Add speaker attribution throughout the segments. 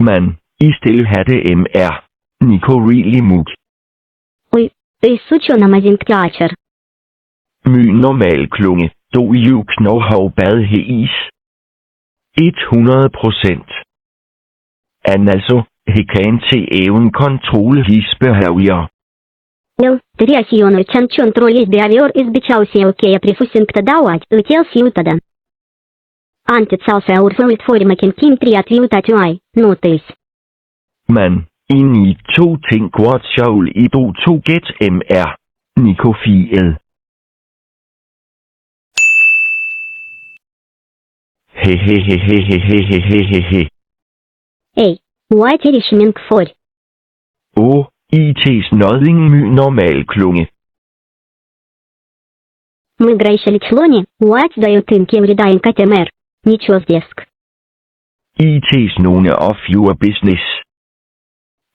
Speaker 1: Man, I still had MR. Nico really mug.
Speaker 2: Ui, suciona mazimktjačer.
Speaker 1: My normal klunge, do ju knorhov bad heis. 100%. An altså, hekan til even kontrol his behavior.
Speaker 2: Triasionul control his behavior is бичался окей прифусинг тадауать, летел сиутада. Антицался урфуит формакен ким триатвиутатюай, нотельс.
Speaker 1: Man, I need 2 ting godt sjovl I do 2 get MR. Nikofiel. Hehehehehehehehehe.
Speaker 2: Ey, what erishmink for?
Speaker 1: IT's nothing my normal klunge.
Speaker 2: Мы грейшали члони, what дают им кем редаем катемер. Ничего здеск.
Speaker 1: IT's nogle of your business.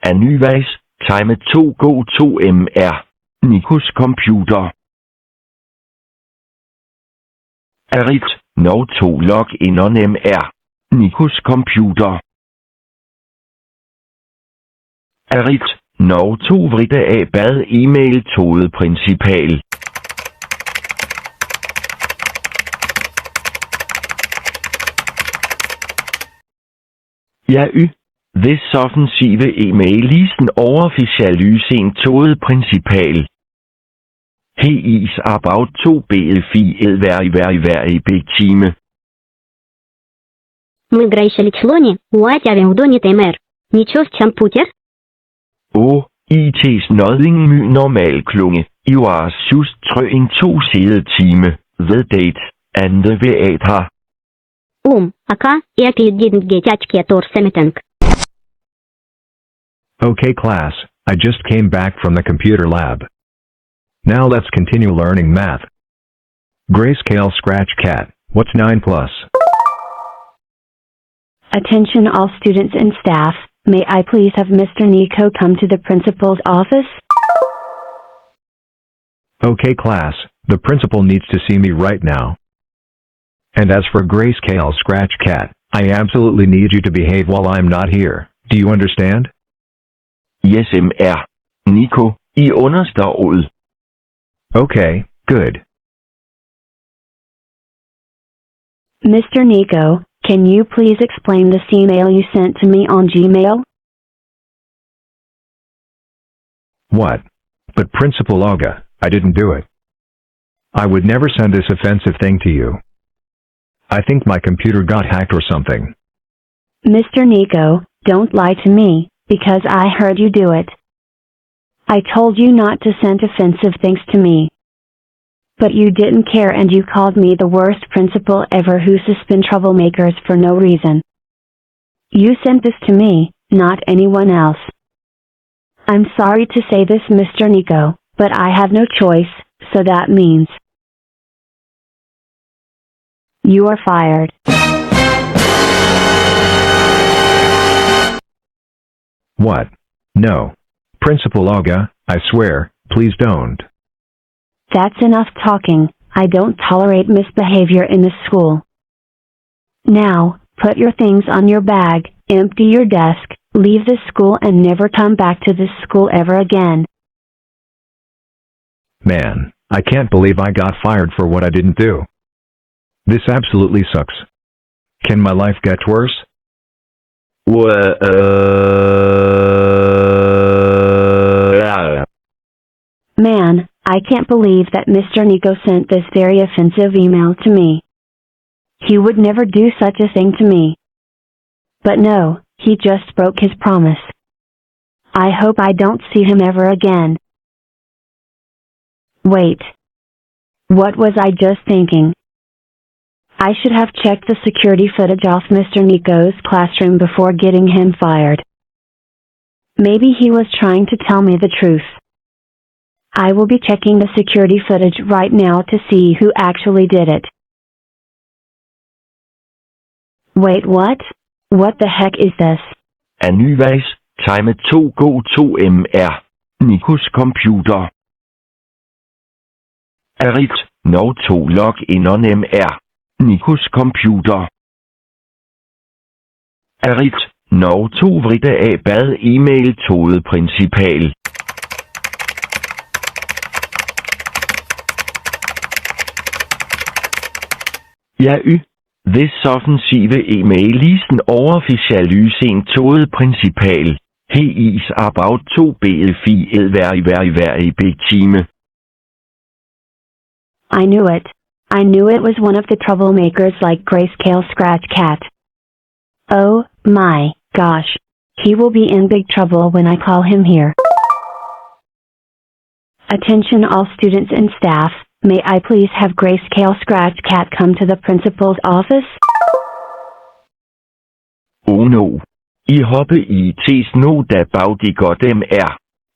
Speaker 1: Anyways, time 2 go 2 MR. Nikos computer. Arit, no 2 log in on MR. Nikos computer. Arit, no 2 vride af bad e-mail tode principal. Ja this offensive e-mail listen overficialysen tode principal. He is about to be very big team.
Speaker 2: Мы грейшали члони, what явим вдони темер. Ничего с компьютер?
Speaker 1: IT's nothing my normal klunge. You are just trøen 2 side time. The date and the veater.
Speaker 2: Aka, jeg didn't get atketor semetank.
Speaker 3: Okay class, I just came back from the computer lab. Now let's continue learning math. Grayscale scratch cat, what's 9 plus?
Speaker 4: Attention all students and staff, may I please have Mr. Nico come to the principal's office?
Speaker 3: Okay class, the principal needs to see me right now. And as for Grayscale scratch cat, I absolutely need you to behave while I'm not here. Do you understand?
Speaker 1: Yes MR. Nico, I understået.
Speaker 3: Okay, good.
Speaker 4: Mr. Nico, can you please explain this email you sent to me on Gmail?
Speaker 3: What? But Principal Olga, I didn't do it. I would never send this offensive thing to you. I think my computer got hacked or something.
Speaker 4: Mr. Nico, don't lie to me, because I heard you do it. I told you not to send offensive things to me. But you didn't care and you called me the worst principal ever who suspend troublemakers for no reason. You sent this to me, not anyone else. I'm sorry to say this, Mr. Nico, but I have no choice, so that means you are fired.
Speaker 3: What? No. Principal Olga, I swear, please don't.
Speaker 4: That's enough talking. I don't tolerate misbehavior in this school. Now, put your things on your bag, empty your desk, leave this school and never come back to this school ever again.
Speaker 3: Man, I can't believe I got fired for what I didn't do. This absolutely sucks. Can my life get worse?
Speaker 4: Man, I can't believe that Mr. Nico sent this very offensive email to me. He would never do such a thing to me. But no, he just broke his promise. I hope I don't see him ever again. Wait. What was I just thinking? I should have checked the security footage off Mr. Nico's classroom before getting him fired. Maybe he was trying to tell me the truth. I will be checking the security footage right now to see who actually did it. Wait, what? What the heck is this?
Speaker 1: Anyways, time 2 go 2 MR. Nikos computer. Arit, no 2 log in on MR. Nikos computer. Arit, når to vritte af bad e-mail-tode principal. Ja, this offensive e-mailisen overficialysen tode principal. He is about to be very big team.
Speaker 4: I knew it. I knew it was one of the troublemakers like Grayscale Scratch Cat. Oh, my gosh. He will be in big trouble when I call him here. Attention all students and staff, may I please have Grayscale Scratch Cat come to the principal's office?
Speaker 1: Oh no. I hoppe i tes no da bag de godt dem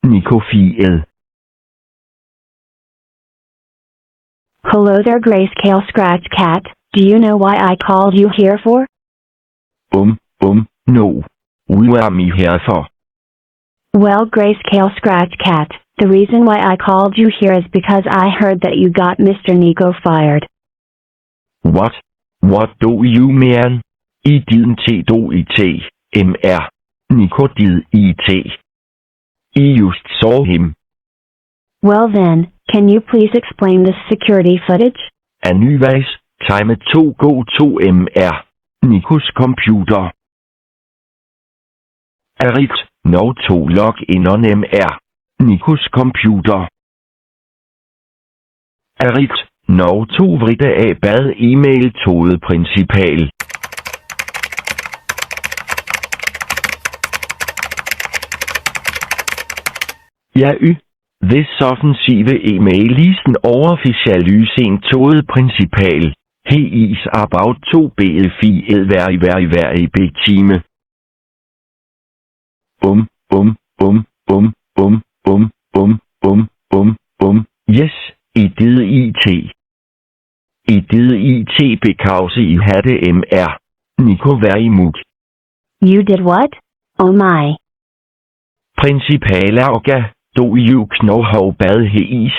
Speaker 1: Nicofiel.
Speaker 4: Hello there Grayscale Scratch Cat, do you know why I called you here for?
Speaker 1: No. We are me here for.
Speaker 4: Well Grayscale Scratch Cat, the reason why I called you here is because I heard that you got Mr. Nico fired.
Speaker 1: What? What do you mean? I didn't do it. MR. Nico did it. I just saw him.
Speaker 4: Well then, can you please explain this security footage?
Speaker 1: Anyways, time to go to MR. Nikos computer. Arit, no to log in on MR. Nikos computer. Arit, no to vritte af bad e-mail-tode principal. Ja, this offensive e-mailisen overficialysen tode principal. He is about to be very big team. Yes, I did it. I did it because I had MR. Nico very much.
Speaker 4: You did what? Oh my.
Speaker 1: Principal Auga, do you know how bad he is?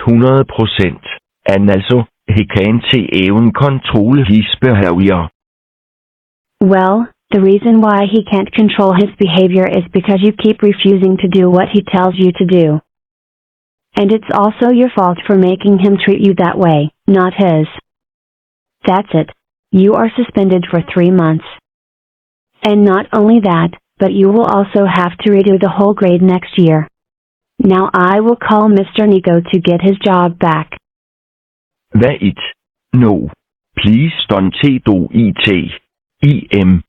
Speaker 1: 100%. And also, he can't even control his behavior.
Speaker 4: Well, the reason why he can't control his behavior is because you keep refusing to do what he tells you to do. And it's also your fault for making him treat you that way, not his. That's it. You are suspended for 3 months. And not only that, but you will also have to redo the whole grade next year. Now I will call Mr. Nico to get his job back.
Speaker 1: That it? No. Please don't do it. EM.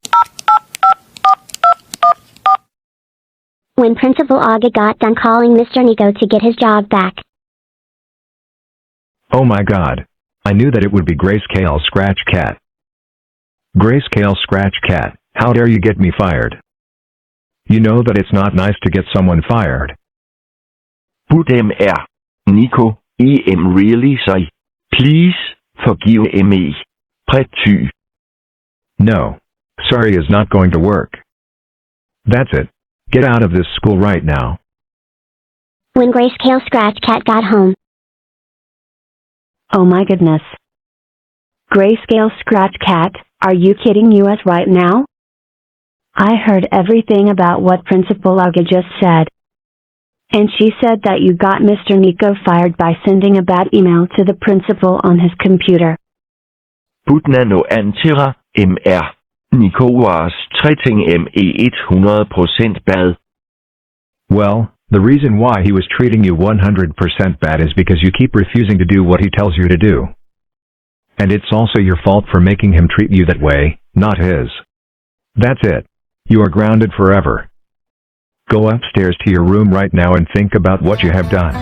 Speaker 2: When Principal Auga got done calling Mr. Nico to get his job back.
Speaker 3: Oh my god. I knew that it would be Grayscale Scratch Cat. Grayscale Scratch Cat, how dare you get me fired? You know that it's not nice to get someone fired.
Speaker 1: But MR. Nico, EM really say. Please, forgive me. Prety.
Speaker 3: No. Sorry is not going to work. That's it. Get out of this school right now.
Speaker 2: When Grayscale Scratch Cat got home.
Speaker 4: Oh my goodness. Grayscale Scratch Cat, are you kidding us right now? I heard everything about what Principal Auga just said. And she said that you got Mr. Nico fired by sending a bad email to the principal on his computer.
Speaker 1: But nano antira, MR. Nico was treating me 100% bad.
Speaker 3: Well, the reason why he was treating you 100% bad is because you keep refusing to do what he tells you to do. And it's also your fault for making him treat you that way, not his. That's it. You are grounded forever. Go upstairs to your room right now and think about what you have done.